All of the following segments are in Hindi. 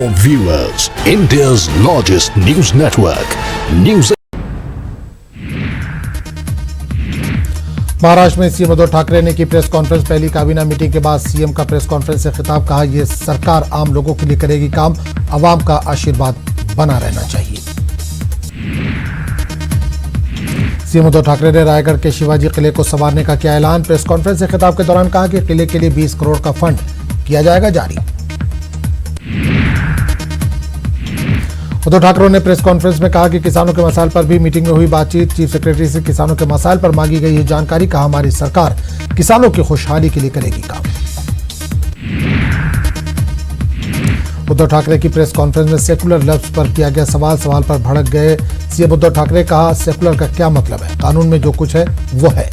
Viewers, India's largest news network, News. Maharashtra में सीएम उद्धव ठाकरे ने की प्रेस कॉन्फ्रेंस। पहली काबीना मीटिंग के बाद सीएम का प्रेस कॉन्फ्रेंस से खिताब। कहा, यह सरकार आम लोगों के लिए करेगी काम, आवाम का आशीर्वाद बना रहना चाहिए। सीएम उद्धव ठाकरे ने रायगढ़ के शिवाजी किले को संवारने का किया ऐलान। प्रेस कॉन्फ्रेंस से खिताब के दौरान कहा कि किले के लिए 20 करोड़ का फंड किया जाएगा जारी। उद्धव ठाकरे ने प्रेस कॉन्फ्रेंस में कहा कि किसानों के मसाइल पर भी मीटिंग में हुई बातचीत। चीफ सेक्रेटरी से किसानों के मसाइल पर मांगी गई है जानकारी। कहा, हमारी सरकार किसानों की खुशहाली के लिए करेगी काम। उद्धव ठाकरे की प्रेस कॉन्फ्रेंस में सेकुलर लफ्ज पर किया गया सवाल पर भड़क गए सीएम उद्धव ठाकरे। कहा, सेकुलर का क्या मतलब है? कानून में जो कुछ है वो है।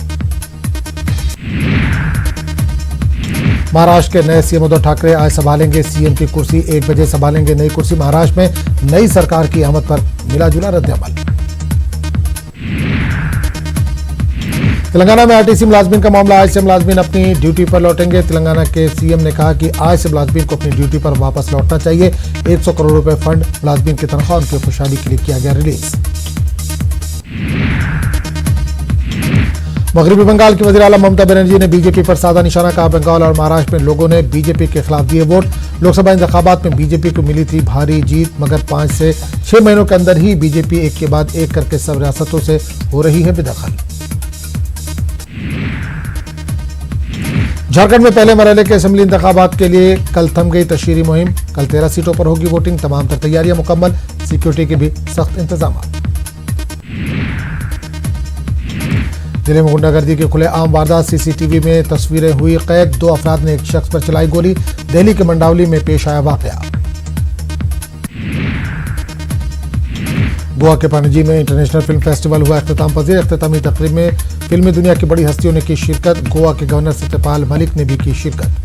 महाराष्ट्र के नए सीएम उद्धव ठाकरे आज संभालेंगे सीएम की कुर्सी। 1 बजे संभालेंगे नई कुर्सी। महाराष्ट्र में नई सरकार की आमद पर मिला जुला रद्द-ए-अमल। तेलंगाना में आरटीसी मुलाजमीन का मामला। आज से मुलाजमीन अपनी ड्यूटी पर लौटेंगे। तेलंगाना के सीएम ने कहा कि आज से मुलाजमीन को अपनी ड्यूटी पर वापस लौटना चाहिए। 100 करोड़ रुपए फंड मुलाजमीन की तनख्वाह उनकी खुशहाली के लिए किया गया रिलीज। मगरबी बंगाल की वज़ीर आला ममता बनर्जी ने बीजेपी पर साधा निशाना। कहा, बंगाल और महाराष्ट्र में लोगों ने बीजेपी के खिलाफ दिए वोट। लोकसभा इंतखाबात में बीजेपी को मिली थी भारी जीत, मगर 5 से 6 महीनों के अंदर ही बीजेपी एक के बाद एक करके सब रियासतों से हो रही है बेदखल। झारखंड में पहले मरहले के असेंबली इंतखाबात के लिए कल थम गई तशहीरी मुहिम। कल 13 सीटों पर होगी वोटिंग। तमाम तर तैयारियां मुकम्मल। सिक्योरिटी के भी सख्त इंतजाम। जिले में गुंडागर्दी के खुलेआम वारदात। सीसीटीवी में तस्वीरें हुई कैद। 2 अफराद ने एक शख्स पर चलाई गोली। दिल्ली के मंडावली में पेश आया वाकया। गोवा के पणजी में इंटरनेशनल फिल्म फेस्टिवल हुआ इख्तिताम पजीर। इख्तितामी तकरीब में फिल्मी दुनिया की बड़ी हस्तियों ने की शिरकत। गोवा के गवर्नर सत्यपाल मलिक ने भी की शिरकत।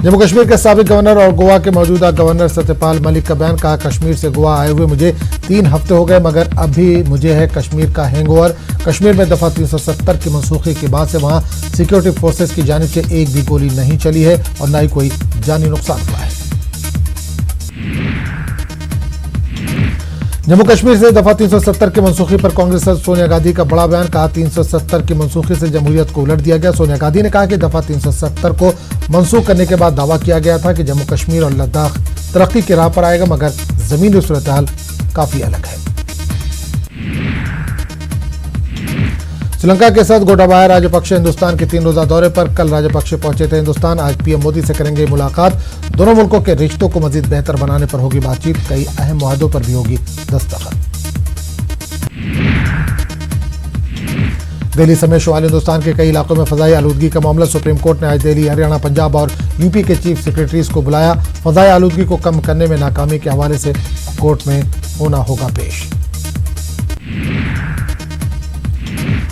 जम्मू कश्मीर के साबिक गवर्नर और गोवा के मौजूदा गवर्नर सत्यपाल मलिक का बयान। कहा, कश्मीर से गोवा आए हुए मुझे 3 हफ्ते हो गए, मगर अभी मुझे है कश्मीर का हैंगओवर। कश्मीर में दफा 370 की मनसूखी के बाद से वहां सिक्योरिटी फोर्सेस की जानिब से एक भी गोली नहीं चली है और न ही कोई जानी नुकसान हुआ है। जम्मू कश्मीर से दफा 370 की मनसूखी पर कांग्रेस सदस्य सोनिया गांधी का बड़ा बयान। कहा, 370 की मनसूखी से जमहूरियत को उलट दिया गया। सोनिया गांधी ने कहा कि दफा 370 को मनसूख करने के बाद दावा किया गया था कि जम्मू कश्मीर और लद्दाख तरक्की की राह पर आएगा, मगर जमीनी सूरत-ए-हाल काफी अलग है। श्रीलंका के साथ गोटाबाया राजपक्षे हिंदुस्तान के 3 रोजा दौरे पर। कल राजपक्षे पहुंचे थे हिंदुस्तान। आज पीएम मोदी से करेंगे मुलाकात। दोनों मुल्कों के रिश्तों को मजीद बेहतर बनाने पर होगी बातचीत। कई अहम मुद्दों पर भी होगी दस्तखत। दिल्ली समेत शुमाली हिंदुस्तान के कई इलाकों में फजाई आलूदगी का मामला। सुप्रीम कोर्ट ने आज दिल्ली, हरियाणा, पंजाब और यूपी के चीफ सेक्रेटरीज को बुलाया। फजाई आलूदगी को कम करने में नाकामी के हवाले से कोर्ट में होना होगा पेश।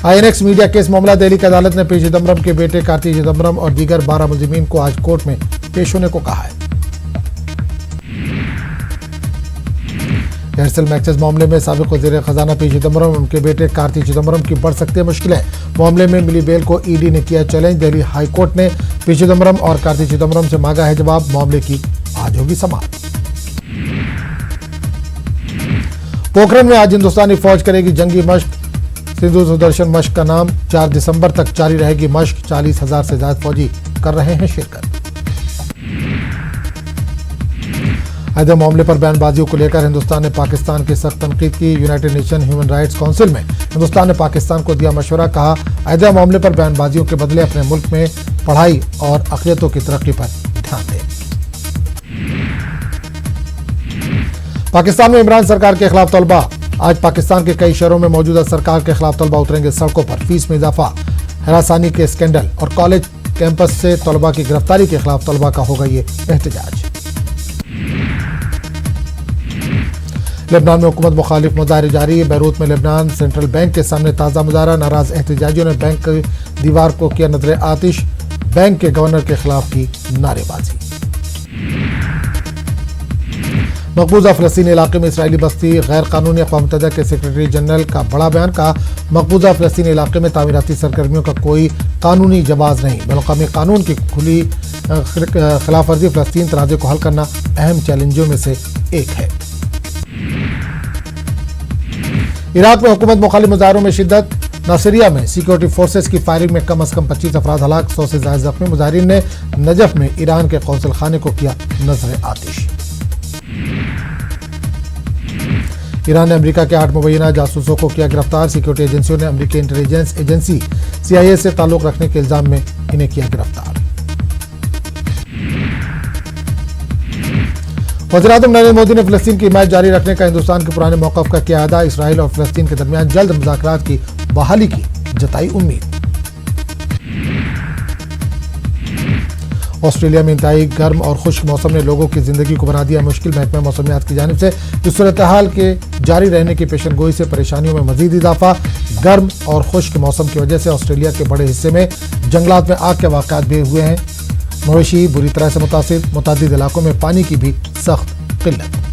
आईएनएक्स मीडिया केस मामला। दिल्ली की अदालत ने पी चिदम्बरम के बेटे कार्ति चिदम्बरम और दीगर 12 मुलजिमीन को आज कोर्ट में पेश होने को कहा है। एयरसेल मैक्सिस मामले में साबिक वज़ीर खजाना पी चिदम्बरम और उनके बेटे कार्ति चिदम्बरम की बढ़ सकती है मुश्किलें। मामले में मिली बेल को ईडी ने किया चैलेंज। दिल्ली हाई कोर्ट ने पी चिदम्बरम और कार्ति चिदम्बरम से मांगा है जवाब। मामले की आज होगी समाप्त। पोखरण में आज हिंदुस्तानी फौज करेगी जंगी मश्क। सिंधु सुदर्शन मश्क का नाम। 4 दिसंबर तक जारी रहेगी मश्क। 40,000 से ज्यादा फौजी कर रहे हैं शिरकत। अयोध्या मामले पर बयानबाजियों को लेकर हिंदुस्तान ने पाकिस्तान की सख्त तनकीद की। United nation human rights council में हिंदुस्तान ने पाकिस्तान को दिया मशवरा। कहा, अयोध्या मामले पर बयानबाजियों के बदले अपने मुल्क में पढ़ाई और अक़लियतों की तरक्की पर ध्यान दें। पाकिस्तान में इमरान सरकार के खिलाफ तलबा। आज पाकिस्तान के कई शहरों में मौजूदा सरकार के खिलाफ तलबा उतरेंगे सड़कों पर। फीस में इजाफा, हरासानी के स्कैंडल और कॉलेज कैंपस से तलबा की गिरफ्तारी के खिलाफ तलबा का होगा ये एहतजाज। लेबनान में हुकूमत मुखालिफ मुजाहरे जारी है। बैरूत में लेबनान सेंट्रल बैंक के सामने ताज़ा मुजाहरा। नाराज एहतजाजियों ने बैंक की दीवार को किया नजर आतिश। बैंक के गवर्नर के खिलाफ की नारेबाजी। मकबूजा फ़लस्तीनी इलाके में इसराइली बस्ती गैर कानूनी। अक़वाम मुत्तहिदा के सेक्रेटरी जनरल का बड़ा बयान। कहा, मकबूजा फ़लस्तीनी इलाके में तामीराती सरगर्मियों का कोई कानूनी जवाज़ नहीं। बैनुल-अक़वामी कानून की खुली खिलाफ वर्जी फ़लस्तीन तनाज़े को हल करना अहम चैलेंजों में से एक है। इराक में हुकूमत मुखालिफ मुजाहरों में शिद्दत। नासिरिया में सिक्योरिटी फोर्सेस की फायरिंग में कम से कम 25 अफराद हलाक, 100 से ज्यादा जख्मी। मुजाहिरीन ने नजफ में ईरान के कौंसल खाने को किया नजर आतिश। ईरान ने अमेरिका के 8 मुबैना जासूसों को किया गिरफ्तार। सिक्योरिटी एजेंसियों ने अमेरिकी इंटेलिजेंस एजेंसी CIA से ताल्लुक रखने के इल्जाम में इन्हें किया गिरफ्तार। वज़ीर-ए-आज़म नरेंद्र मोदी ने फ़लस्तीन की हिमायत जारी रखने का हिंदुस्तान के पुराने मौक़िफ़ का किया अदा। इसराइल और फ़लस्तीन के दरमियान जल्द मुज़ाकरात की बहाली की जताई उम्मीद। ऑस्ट्रेलिया में इंतहाई गर्म और खुश्क मौसम ने लोगों की जिंदगी को बना दिया मुश्किल। महकमा मौसमियात की जानिब से इस सूरत हाल के जारी रहने की पेशनगोई से परेशानियों में मजीद इजाफा। गर्म और खुश्क मौसम की वजह से ऑस्ट्रेलिया के बड़े हिस्से में जंगलात में आग के वाक़यात भी हुए हैं। मवेशी बुरी तरह से मुतासिर, मुतादिद इलाकों में पानी की भी सख्त किल्लत।